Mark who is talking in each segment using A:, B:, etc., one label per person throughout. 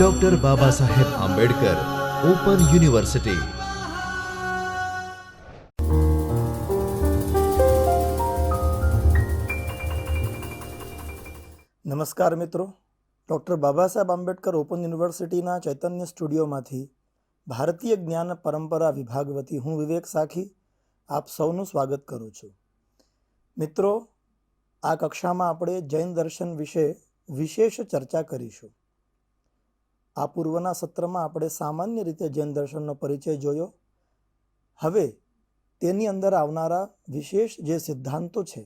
A: Doctor Baba Saheb Ambedkar open university.
B: નમસ્કાર મિત્રો, doctor Baba Saheb Ambedkar open યુનિવર્સિટીના ચૈતન્ય સ્ટુડિયોમાંથી ભારતીય જ્ઞાન પરંપરા વિભાગ વતી હું વિવેક સાખી આપ સૌનું સ્વાગત કરું છું. મિત્રો, આ કક્ષામાં આપણે જૈન દર્શન વિશે વિશેષ ચર્ચા કરીશું. આ પૂર્વના સત્રમાં આપણે સામાન્ય રીતે જૈન દર્શનનો પરિચય જોયો. હવે તેની અંદર આવનારા વિશેષ જે સિદ્ધાંતો છે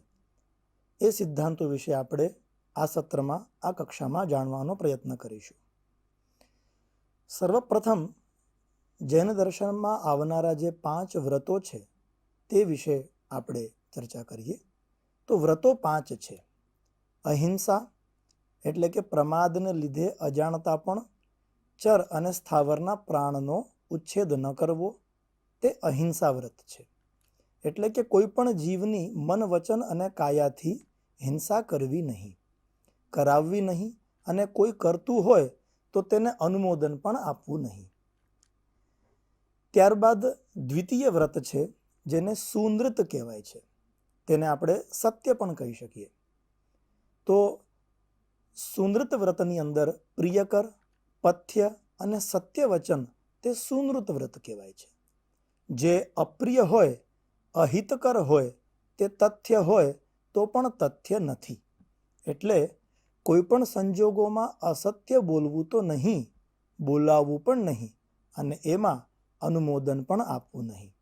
B: એ સિદ્ધાંતો વિશે આપણે આ સત્રમાં આ કક્ષામાં જાણવાનો પ્રયત્ન કરીશું. સર્વપ્રથમ જૈન દર્શનમાં આવનારા જે 5 વ્રતો છે તે વિશે આપણે ચર્ચા કરીએ. તો વ્રતો 5 છે. અહિંસા એટલે કે પ્રમાદને લીધે અજાણતા પણ ચર અને સ્થાવરના પ્રાણનો ઉચ્છેદ ન કરવો, તે અહિંસા વ્રત છે. એટલે કે કોઈ પણ જીવની મન, વચન અને કાયાથી હિંસા કરવી નહીં, કરાવવી નહીં, અને કોઈ કરતું હોય તો તેને અનુમોદન પણ આપવું નહીં. ત્યારબાદ દ્વિતીય વ્રત છે જેને સુનૃત કહેવાય છે. તેને આપણે સત્ય પણ કહી શકીએ. તો સુનૃત વ્રતની અંદર પ્રિયકર, પથ્ય અને સત્ય વચન તે સુનૃત વ્રત કહેવાય છે. જે અપ્રિય હોય, અહિતકર હોય, તે તથ્ય હોય તો પણ તથ્ય નથી. એટલે કોઈ પણ સંજોગોમાં અસત્ય બોલવું તો નહીં, બોલાવવું પણ નહીં, અને એમાં અનુમોદન પણ આપવું નહીં.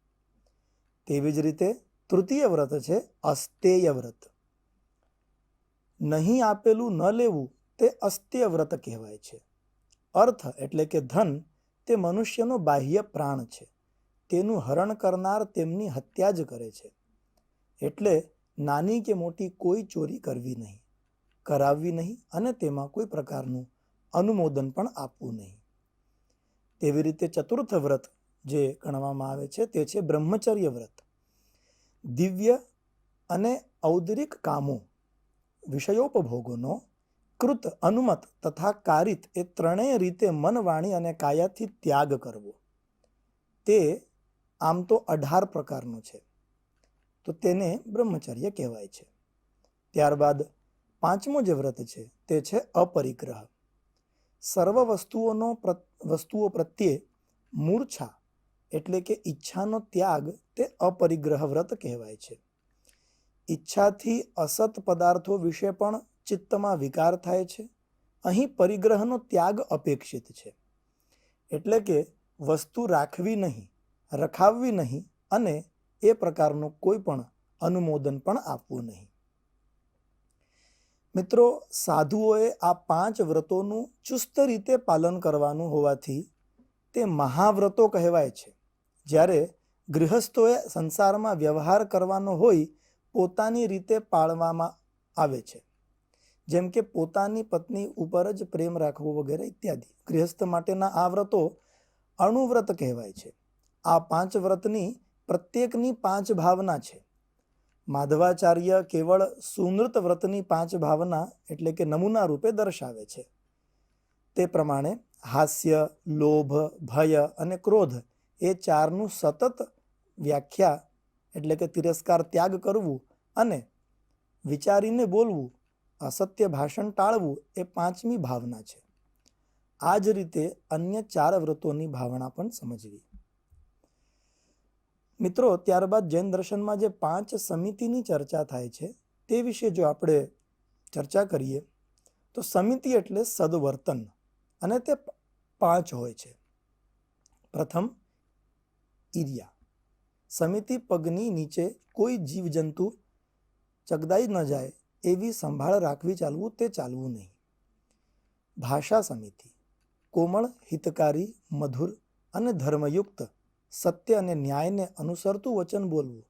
B: તેવી જ રીતે તૃતીય વ્રત છે અસ્તેય વ્રત. નહીં આપેલું ન લેવું તે અસ્તેય વ્રત કહેવાય છે. અર્થ એટલે કે ધન તે મનુષ્યનો બાહ્ય પ્રાણ છે. તેનું હરણ કરનાર તેમની હત્યા જ કરે છે. એટલે નાની કે મોટી કોઈ ચોરી કરવી નહીં, કરાવવી નહીં, અને તેમાં કોઈ પ્રકારનું અનુમોદન પણ આપવું નહીં. તેવી રીતે ચતુર્થ વ્રત જે ગણવામાં આવે છે તે છે બ્રહ્મચર્ય વ્રત. દિવ્ય અને ઔદરિક કામો, વિષયોપભોગોનો કૃત, અનુમત તથા કારિત એ ત્રણેય રીતે મન, વાણી અને કાયાથી ત્યાગ કરવો. તે આમ તો 18 પ્રકારનું છે, તો તેને બ્રહ્મચર્ય કહેવાય છે. ત્યારબાદ પાંચમો જે વ્રત છે તે છે અપરિગ્રહ. સર્વ વસ્તુઓ પ્રત્યે મૂર્છા એટલે કે ઈચ્છાનો ત્યાગ તે અપરિગ્રહ વ્રત કહેવાય છે. ઈચ્છાથી અસત પદાર્થો વિશે પણ ચિત્તમાં વિકાર થાય છે. અહીં પરિગ્રહનો ત્યાગ અપેક્ષિત છે. એટલે કે વસ્તુ રાખવી નહીં, રખાવવી નહીં, અને એ પ્રકારનું કોઈ પણ અનુમોદન પણ આપવું નહીં. મિત્રો, સાધુઓએ આ 5 વ્રતોનું ચુસ્ત રીતે પાલન કરવાનું હોવાથી તે મહાવ્રતો કહેવાય છે. જ્યારે ગૃહસ્થોએ સંસારમાં વ્યવહાર કરવાનો હોય પોતાની રીતે પાળવામાં આવે છે. જેમ કે પોતાની પત્ની ઉપર જ પ્રેમ રાખવો વગેરે ઇત્યાદિ. ગૃહસ્થ માટેના આ વ્રતો અણુવ્રત કહેવાય છે. આ 5 વ્રતની પ્રત્યેકની 5 ભાવના છે. માધવાચાર્ય કેવળ સુનૃત વ્રતની 5 ભાવના એટલે કે નમૂના રૂપે દર્શાવે છે. તે પ્રમાણે હાસ્ય, લોભ, ભય અને ક્રોધ એ 4નું સતત વ્યાખ્યા એટલે કે તિરસ્કાર, ત્યાગ કરવું, અને વિચારીને બોલવું, અસત્ય ભાષણ ટાળવું એ 5મી ભાવના છે. આ જ રીતે અન્ય 4 વ્રતોની ભાવના પણ સમજવી. મિત્રો, ત્યારબાદ જૈન દર્શનમાં જે 5 સમિતિની ચર્ચા થાય છે તે વિશે જો આપણે ચર્ચા કરીએ તો સમિતિ એટલે સદવર્તન, અને તે 5 હોય છે. પ્રથમ, ઈર્યા. સમિતિ પગની નીચે કોઈ જીવજંતુ ચગદાઈ ન જાય એવી સંભાળ રાખવી ચાલવું, તે ચાલવું નહીં. ભાષા સમિતિ. કોમળ, હિતકારી, મધુર અને ધર્મયુક્ત, સત્ય અને ન્યાયને અનુસરતું વચન બોલવું.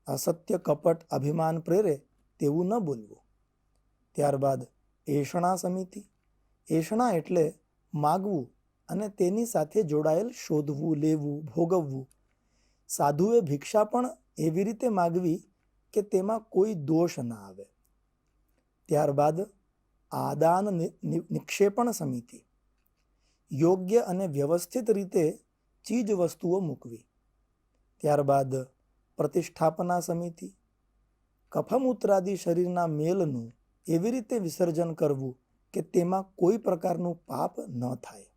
B: અસત્ય, કપટ, અભિમાન પ્રેરે તેવું ન બોલવું. ત્યારબાદ એષણા સમિતિ. એષણા એટલે માગવું અને તેની સાથે જોડાયેલ શોધવું, લેવું, ભોગવવું. સાધુએ ભિક્ષા પણ એવી રીતે માગવી કે તેમાં કોઈ દોષ ના આવે. ત્યારબાદ આદાન નિક્ષેપણ સમિતિ, યોગ્ય અને વ્યવસ્થિત રીતે ચીજ વસ્તુઓ મૂકવી. ત્યારબાદ પ્રતિષ્ઠાપના સમિતિ, કફમૂત્રાદિ શરીરના મેલનું એવી રીતે વિસર્જન કરવું કે તેમાં કોઈ પ્રકારનું પાપ ન થાય.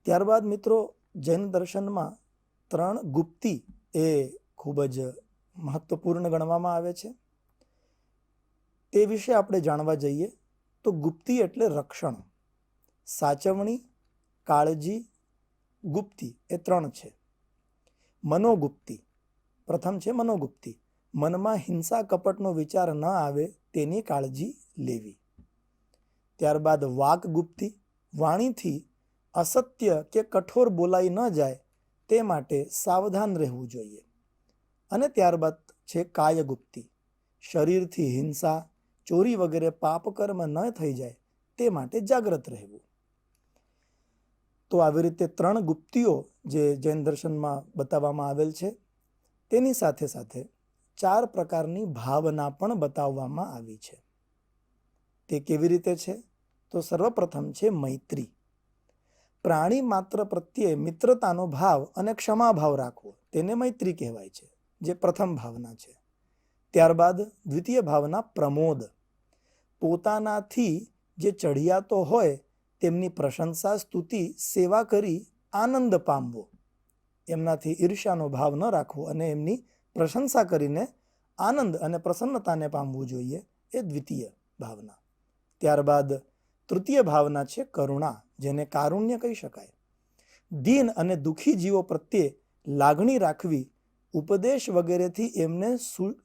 B: ત્યારબાદ મિત્રો જૈન દર્શનમાં 3 ગુપ્તી એ ખૂબ જ મહત્વપૂર્ણ ગણવામાં આવે છે. તે વિશે આપણે જાણવા જઈએ તો ગુપ્તી એટલે રક્ષણ, સાચવણી, કાળજી, ગુપ્તી એ 3 છે. મનોગુપ્તી, પ્રથમ છે મનોગુપ્તી, મનમાં હિંસા કપટનો વિચાર ન આવે તેની કાળજી લેવી. ત્યારબાદ વાકગુપ્તી, વાણીથી અસત્ય કે કઠોર બોલાઈ ન જાય તે માટે સાવધાન રહેવું જોઈએ. અને ત્યારબાદ છે કાયગુપ્તી, શરીરથી હિંસા, ચોરી વગેરે પાપકર્મ ન થઈ જાય તે માટે જાગ્રત રહેવું. તો આવી રીતે 3 ગુપ્તીઓ જે જૈન દર્શનમાં બતાવવામાં આવેલ છે, તેની સાથે સાથે 4 પ્રકારની ભાવના પણ બતાવવામાં આવી છે. તે કેવી રીતે છે? તો સર્વપ્રથમ છે મૈત્રી. પ્રાણી માત્ર પ્રત્યે મિત્રતાનો ભાવ અને ક્ષમાભાવ રાખવો તેને મૈત્રી કહેવાય છે, જે પ્રથમ ભાવના છે. ત્યારબાદ દ્વિતીય ભાવના પ્રમોદ, પોતાનાથી જે ચઢિયાતો હોય તેમની પ્રશંસા, સ્તુતિ, સેવા કરી આનંદ પામવો, એમનાથી ઈર્ષ્યાનો ભાવ ન રાખવો અને એમની પ્રશંસા કરીને આનંદ અને પ્રસન્નતાને પામવું જોઈએ, એ દ્વિતીય ભાવના. ત્યારબાદ તૃતીય ભાવના છે કરુણા, જેને કારુણ્ય કહી શકાય. દીન અને દુઃખી જીવો પ્રત્યે લાગણી રાખવી, ઉપદેશ વગેરેથી એમને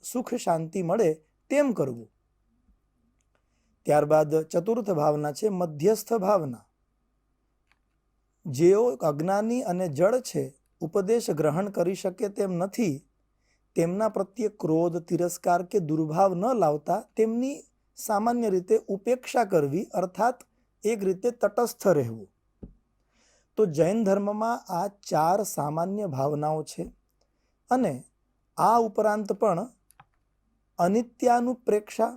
B: સુખ શાંતિ મળે તેમ કરવું. ત્યારબાદ ચતુર્થ ભાવના છે મધ્યસ્થ ભાવના. જેઓ અજ્ઞાની અને જડ છે, ઉપદેશ ગ્રહણ કરી શકે તેમ નથી, તેમના પ્રત્યે ક્રોધ, તિરસ્કાર કે દુર્ભાવ ન લાવતા તેમની સામાન્ય રીતે ઉપેક્ષા કરવી, અર્થાત એક રીતે તટસ્થ રહેવું. તો જૈન ધર્મમાં આ 4 સામાન્ય ભાવનાઓ છે. અને આ ઉપરાંત પણ અનિત્યાનુપ્રેક્ષા,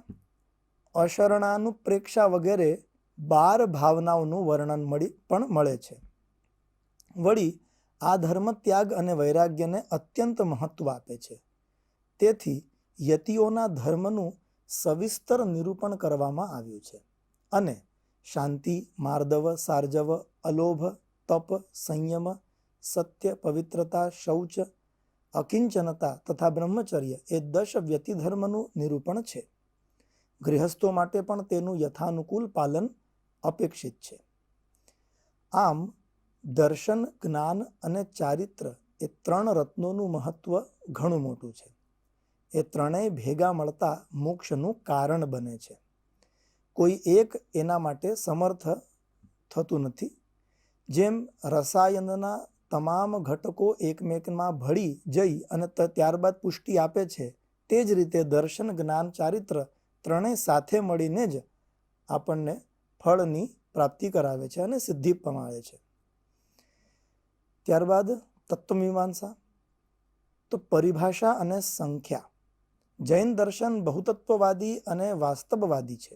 B: અશરણાનુપ્રેક્ષા વગેરે 12 ભાવનાઓનું વર્ણન પણ મળે છે. વળી આ ધર્મ ત્યાગ અને વૈરાગ્યને અત્યંત મહત્વ આપે છે. તેથી યતિઓના ધર્મનું સવિસ્તર નિરૂપણ કરવામાં આવ્યું છે. અને શાંતિ, માર્દવ, સાર્જવ, અલોભ, તપ, સંયમ, સત્ય, પવિત્રતા, શૌચ, અકિંચનતા તથા બ્રહ્મચર્ય એ 10 વ્યતિ ધર્મનું નિરૂપણ છે. ગૃહસ્થો માટે પણ તેનું યથાનુકૂળ પાલન અપેક્ષિત છે. આમ દર્શન, જ્ઞાન અને ચારિત્ર એ 3 રત્નોનું મહત્વ ઘણું મોટું છે. એ ત્રણેય ભેગા મળતા મોક્ષનું કારણ બને છે. કોઈ એક એના માટે સમર્થ થતું નથી. જેમ રસાયણના તમામ ઘટકો એકમેકમાં ભળી જઈ અને ત્યારબાદ પુષ્ટિ આપે છે, તે જ રીતે દર્શન, જ્ઞાન, ચારિત્ર ત્રણેય સાથે મળીને જ આપણને ફળની પ્રાપ્તિ કરાવે છે અને સિદ્ધિ પમાડે છે. ત્યારબાદ તત્વમીમાંસા, તો પરિભાષા અને સંખ્યા. જૈન દર્શન બહુતત્વવાદી અને વાસ્તવવાદી છે.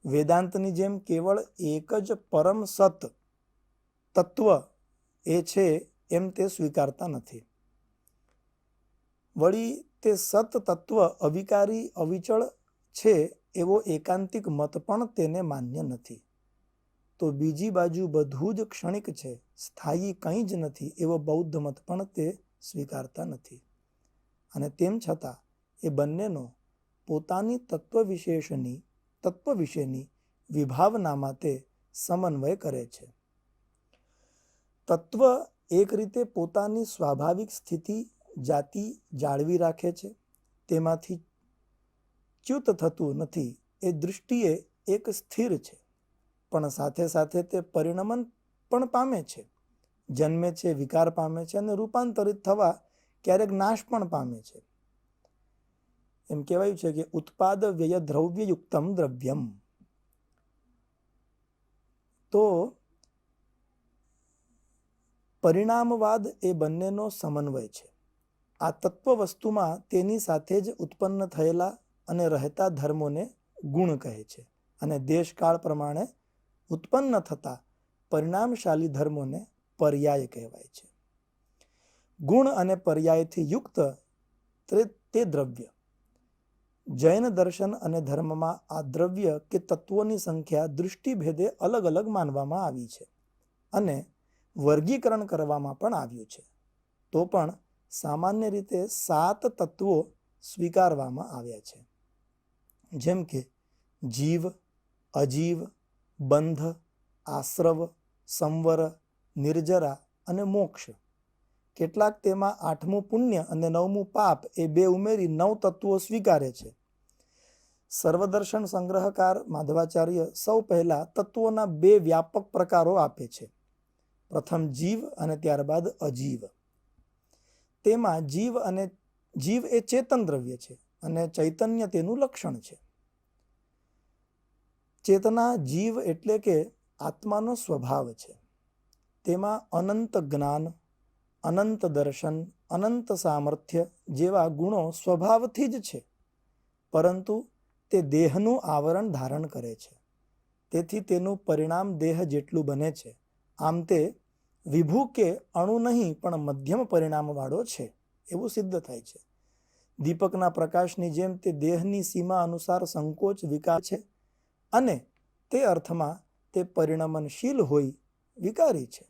B: વેદાંતની જેમ કેવળ એક જ પરમ સત તત્વ એ છે એમ તે સ્વીકારતા નથી. વળી તે સત તત્વ અવિકારી, અવિચળ છે એવો એકાંતિક મત પણ તેને માન્ય નથી. તો બીજી બાજુ બધું જ ક્ષણિક છે, સ્થાયી કંઈ જ નથી એવો બૌદ્ધ મત પણ તે સ્વીકારતા નથી. અને તેમ છતાં એ બંનેનો પોતાની તત્વ વિશેની વિભાવનામાં તે સમન્વય કરે છે. તત્વ એક રીતે પોતાની સ્વાભાવિક સ્થિતિ, જાતિ જાળવી રાખે છે, તેમાંથી ચ્યુત થતું નથી. એ દૃષ્ટિએ એક સ્થિર છે, પણ સાથે સાથે તે પરિણમન પણ પામે છે, જન્મે છે, વિકાર પામે છે અને રૂપાંતરિત થવા ક્યારેક નાશ પણ પામે છે. એમ કહેવાયું છે કે ઉત્પાદ વ્યય દ્રવ્યયુક્તમ દ્રવ્યમ. તો પરિણામવાદ એ બંનેનો સમન્વય છે. આ તત્વ વસ્તુમાં તેની સાથે જ ઉત્પન્ન થયેલા અને રહેતા ધર્મોને ગુણ કહે છે અને દેશકાળ પ્રમાણે ઉત્પન્ન થતા પરિણામશાળી ધર્મોને પર્યાય કહેવાય છે. ગુણ અને પર્યાયથી યુક્ત તે દ્રવ્ય. જૈન દર્શન અને ધર્મમાં આ દ્રવ્ય કે તત્વોની સંખ્યા દૃષ્ટિભેદે અલગ અલગ માનવામાં આવી છે અને વર્ગીકરણ કરવામાં પણ આવ્યું છે. તો પણ સામાન્ય રીતે 7 તત્વો સ્વીકારવામાં આવ્યા છે, જેમ કે જીવ, અજીવ, બંધ, આશ્રવ, સંવર, નિર્જરા અને મોક્ષ. કેટલાક તેમાં 8મું પુણ્ય અને 9મું પાપ એ 2 ઉમેરી 9 તત્વો સ્વીકારે છે. સર્વદર્શન સંગ્રહકાર માધવાચાર્ય સૌ પહેલા તત્વોના 2 વ્યાપક પ્રકારો આપે છે. પ્રથમ જીવ અને ત્યારબાદ અજીવ. તેમાં જીવ એ ચેતન દ્રવ્ય છે અને ચૈતન્ય તેનું લક્ષણ છે. ચેતના જીવ એટલે કે આત્માનો સ્વભાવ છે. તેમાં અનંત જ્ઞાન, અનંત દર્શન, અનંત સામર્થ્ય જેવા ગુણો સ્વભાવથી જ છે, પરંતુ તે દેહનું આવરણ ધારણ કરે છે. તેથી તેનું પરિણામ દેહ જેટલું બને છે. આમ તે વિભુ કે અણુ નહીં પણ મધ્યમ પરિણામવાળો છે એવું સિદ્ધ થાય છે. દીપકના પ્રકાશની જેમ તે દેહની સીમા અનુસાર સંકોચ વિકાર છે અને તે અર્થમાં તે પરિણમનશીલ હોય વિકારી છે.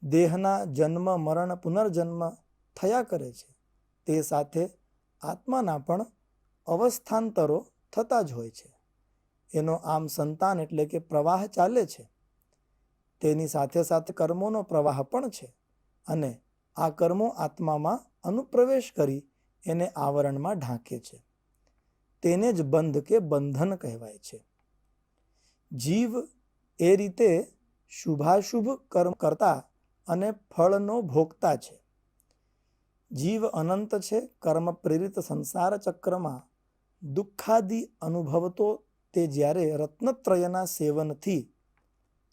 B: દેહના જન્મ મરણ પુનર્જન્મ થયા કરે છે, તે સાથે આત્માના પણ અવસ્થાંતરો થતા જ હોય છે. એનો આમ સંતાન એટલે કે પ્રવાહ ચાલે છે. તેની સાથે સાથે કર્મોનો પ્રવાહ પણ છે અને આ કર્મો આત્મામાં અનુપ્રવેશ કરી એને આવરણમાં ઢાંકે છે. તેને જ બંધ કે બંધન કહેવાય છે. જીવ એ રીતે શુભાશુભ કર્મ કરતા અને ફળનો ભોગતા છે. જીવ અનંત છે. કર્મ પ્રેરિત સંસાર ચક્રમાં દુઃખાદિ અનુભવતો તે જ્યારે રત્નત્રયના સેવનથી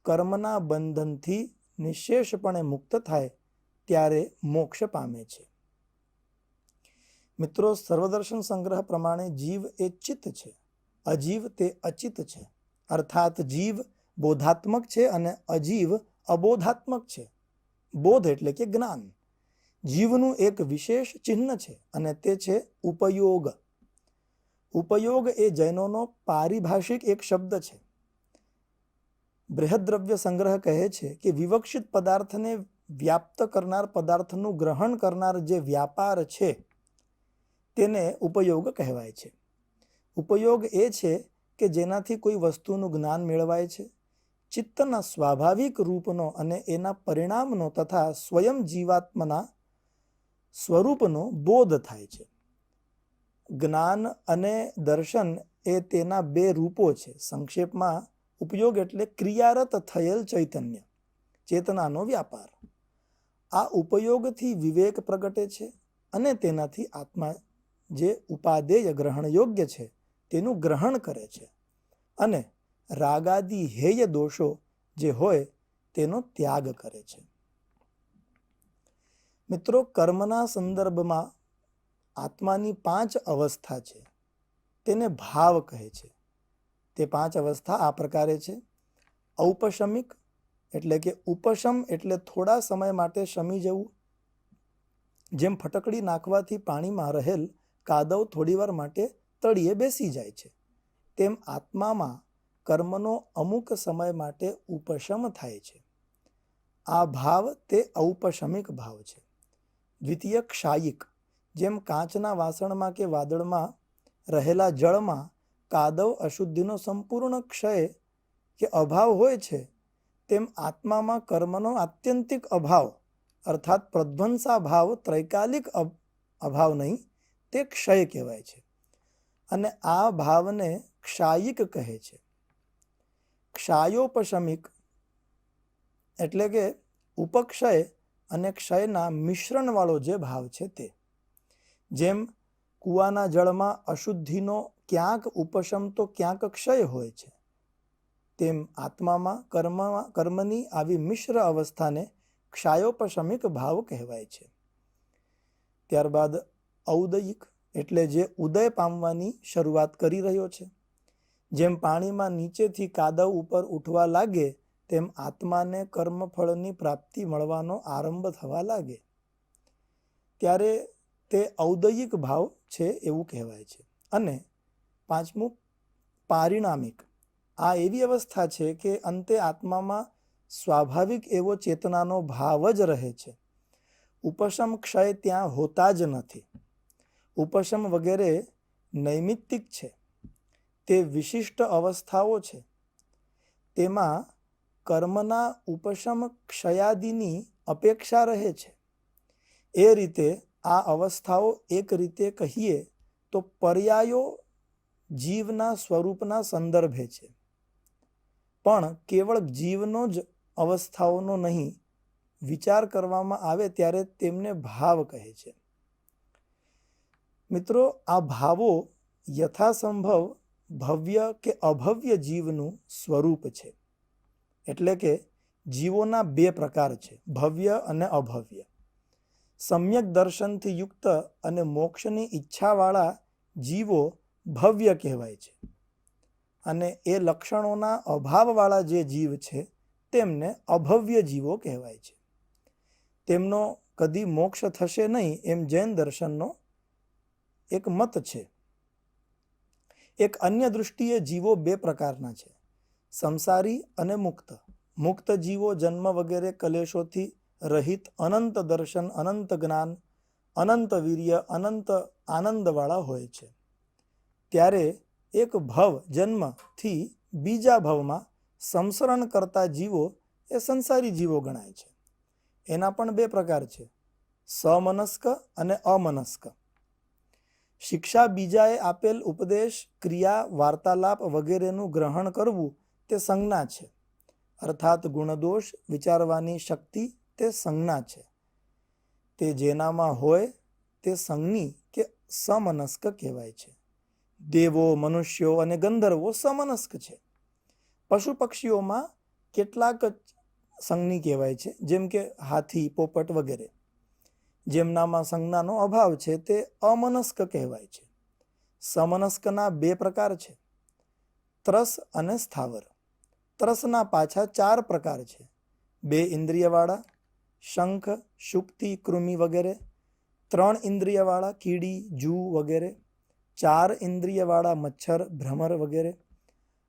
B: કર્મના બંધનથી નિશેષપણે મુક્ત થાય ત્યારે મોક્ષ પામે છે. મિત્રો, સર્વદર્શન સંગ્રહ પ્રમાણે જીવ એ ચિત્ત છે, અજીવ તે અચિત છે. અર્થાત જીવ બોધાત્મક છે અને અજીવ અબોધાત્મક છે. બોધ એટલે કે જ્ઞાન જીવનું એક વિશેષ ચિહ્ન છે અને તે છે ઉપયોગ. ઉપયોગ એ જૈનોનો પારિભાષિક એક શબ્દ છે. બૃહદ્રવ્ય સંગ્રહ કહે છે કે વિવક્ષિત પદાર્થને વ્યાપ્ત કરનાર પદાર્થનું ગ્રહણ કરનાર જે વ્યાપાર છે તેને ઉપયોગ કહેવાય છે. ઉપયોગ એ છે કે જેનાથી કોઈ વસ્તુનું જ્ઞાન મેળવાય છે. ચિત્તના સ્વાભાવિક રૂપનો અને એના પરિણામનો તથા સ્વયં જીવાત્માના સ્વરૂપનો બોધ થાય છે. જ્ઞાન અને દર્શન એ તેના 2 રૂપો છે. સંક્ષેપમાં ઉપયોગ એટલે ક્રિયારત થયેલ ચૈતન્ય, ચેતનાનો વ્યાપાર. આ ઉપયોગથી વિવેક પ્રગટે છે અને તેનાથી આત્મા જે ઉપાદેય ગ્રહણ યોગ્ય છે તેનું ગ્રહણ કરે છે અને રાગાદિ હેય દોષો જે હોય તેનો ત્યાગ કરે છે. મિત્રો, કર્મના સંદર્ભમાં આત્માની 5 અવસ્થા છે. તેને ભાવ કહે છે. તે 5 અવસ્થા આ પ્રકારે છે. ઔપશમિક એટલે કે ઉપશમ એટલે થોડા સમય માટે શમી જવું. જેમ ફટકડી નાખવાથી પાણીમાં રહેલ કાદવ થોડીવાર માટે તળિયે બેસી જાય છે, તેમ આત્મામાં કર્મનો અમુક સમય માટે ઉપશમ થાય છે. આ ભાવ તે ઔપશમિક ભાવ છે. દ્વિતીય ક્ષાયિક. જેમ કાચના વાસણમાં કે વાદળમાં રહેલા જળમાં કાદવ અશુદ્ધિનો સંપૂર્ણ ક્ષય કે અભાવ હોય છે, તેમ આત્મામાં કર્મનો આત્યંતિક અભાવ અર્થાત પ્રધ્વંસા ભાવ ત્રૈકાલિક અભાવ નહીં, તે ક્ષય કહેવાય છે અને આ ભાવને ક્ષાયિક કહે છે. ક્ષાયોપશમિક એટલે કે ઉપક્ષય અને ક્ષયના મિશ્રણવાળો જે ભાવ છે તે. જેમ કૂવાના જળમાં અશુદ્ધિનો ક્યાંક ઉપશમ તો ક્યાંક ક્ષય હોય છે, તેમ આત્મામાં કર્મની આવી મિશ્ર અવસ્થાને ક્ષાયોપશમિક ભાવ કહેવાય છે. ત્યારબાદ ઔદયિક એટલે જે ઉદય પામવાની શરૂઆત કરી રહ્યો છે. જેમ પાણીમાં નીચેથી કાદવ ઉપર ઉઠવા લાગે તેમ આત્માને કર્મફળની પ્રાપ્તિ મળવાનો આરંભ થવા લાગે ત્યારે તે ઔદયિક ભાવ છે એવું કહેવાય છે. અને પાંચમું, પારિણામિક. આ એવી અવસ્થા છે કે અંતે આત્મામાં સ્વાભાવિક એવો ચેતનાનો ભાવ જ રહે છે. ઉપશમ ક્ષય ત્યાં હોતા જ નથી. ઉપશમ વગેરે નૈમિત્તિક છે, તે વિશિષ્ટ અવસ્થાઓ છે. તેમાં કર્મના ઉપશમ ક્ષયાદિની અપેક્ષા રહે છે. એ રીતે આ અવસ્થાઓ એક રીતે કહીએ તો પર્યાયો જીવના સ્વરૂપના સંદર્ભે છે, પણ કેવળ જીવનો જ અવસ્થાઓનો નહીં, વિચાર કરવામાં આવે ત્યારે તેમને ભાવ કહે છે. મિત્રો, આ ભાવો યથાસંભવ ભવ્ય કે અભવ્ય જીવનું સ્વરૂપ છે. એટલે કે જીવોના બે પ્રકાર છે, ભવ્ય અને અભવ્ય. સમ્યક દર્શનથી યુક્ત અને મોક્ષની ઈચ્છાવાળા જીવો ભવ્ય કહેવાય છે, અને એ લક્ષણોના અભાવવાળા જે જીવ છે તેમને અભવ્ય જીવો કહેવાય છે. તેમનો કદી મોક્ષ થશે નહીં એમ જૈન દર્શનનો એક મત છે. એક અન્ય દૃષ્ટિએ જીવો બે પ્રકારના છે, સંસારી અને મુક્ત. મુક્ત જીવો જન્મ વગેરે કલેશોથી રહિત અનંત દર્શન, અનંત જ્ઞાન, અનંત વીર્ય, અનંત આનંદવાળા હોય છે. ત્યારે એક ભવ જન્મથી બીજા ભવમાં સંસરણ કરતા જીવો એ સંસારી જીવો ગણાય છે. એના પણ બે પ્રકાર છે, સમનસ્ક અને અમનસ્ક. શિક્ષા બીજાએ આપેલ ઉપદેશ, ક્રિયા, વાર્તાલાપ વગેરેનું ગ્રહણ કરવું તે સંજ્ઞા છે. અર્થાત ગુણદોષ વિચારવાની શક્તિ તે સંજ્ઞા છે. તે જેનામાં હોય તે સંજ્ઞી કે સમનસ્ક કહેવાય છે. દેવો, મનુષ્યો અને ગંધર્વો સમનસ્ક છે. પશુ પક્ષીઓમાં કેટલાક સંજ્ઞી કહેવાય છે, જેમ કે હાથી, પોપટ વગેરે. જેમનામાં સંજ્ઞાનો અભાવ છે તે અમનસ્ક કહેવાય છે. સમનસ્કના બે પ્રકાર છે, ત્રસ અને સ્થાવર. ત્રસના પાછા 4 પ્રકાર છે, 2 ઇન્દ્રિયવાળા, શંખ, શુક્તિ, કૃમિ વગેરે. 3 ઇન્દ્રિયવાળા, કીડી, જૂ વગેરે. 4 ઇન્દ્રિયવાળા, મચ્છર, ભ્રમર વગેરે.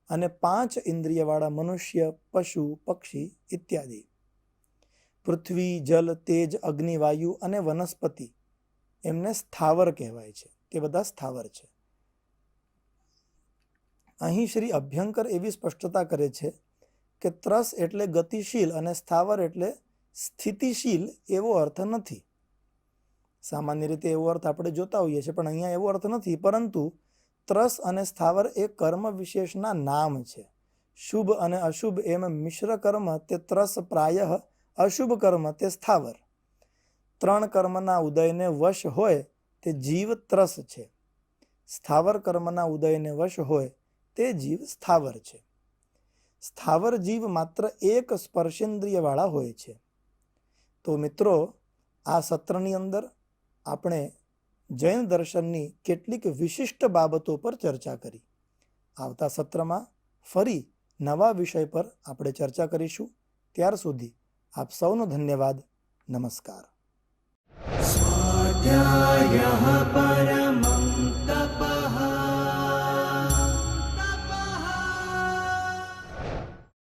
B: અને 5 ઇન્દ્રિયવાળા મનુષ્ય, પશુ, પક્ષી ઇત્યાદિ. પૃથ્વી, જલ, તેજ, અગ્નિ, વાયુ અને વનસ્પતિ એમને સ્થાવર કહેવાય છે. તે બધા સ્થાવર છે. અહીં શ્રી અભ્યંકર એવી સ્પષ્ટતા કરે છે કે ત્રસ એટલે ગતિશીલ અને સ્થાવર એટલે સ્થિતિશીલ એવો અર્થ નથી. સામાન્ય રીતે એવો અર્થ આપણે જોતા હોઈએ છીએ, પણ અહીંયા એવો અર્થ નથી. પરંતુ ત્રસ અને સ્થાવર એ કર્મ વિશેષના નામ છે. શુભ અને અશુભ એમ મિશ્ર કર્મ તે ત્રસ, પ્રાયઃ અશુભ કર્મ તે સ્થાવર. 3 કર્મના ઉદયને વશ હોય તે જીવ ત્રસ છે. સ્થાવર કર્મના ઉદયને વશ હોય તે જીવ સ્થાવર છે. સ્થાવર જીવ માત્ર એક સ્પર્શેન્દ્રિયવાળા હોય છે. તો મિત્રો, આ સત્રની અંદર આપણે જૈન દર્શનની કેટલીક વિશિષ્ટ બાબતો પર ચર્ચા કરી. આવતા સત્રમાં ફરી નવા વિષય પર આપણે ચર્ચા કરીશું. ત્યાર સુધી આપ સૌનો ધન્યવાદ. નમસ્કાર.
C: स्वाध्यायः परः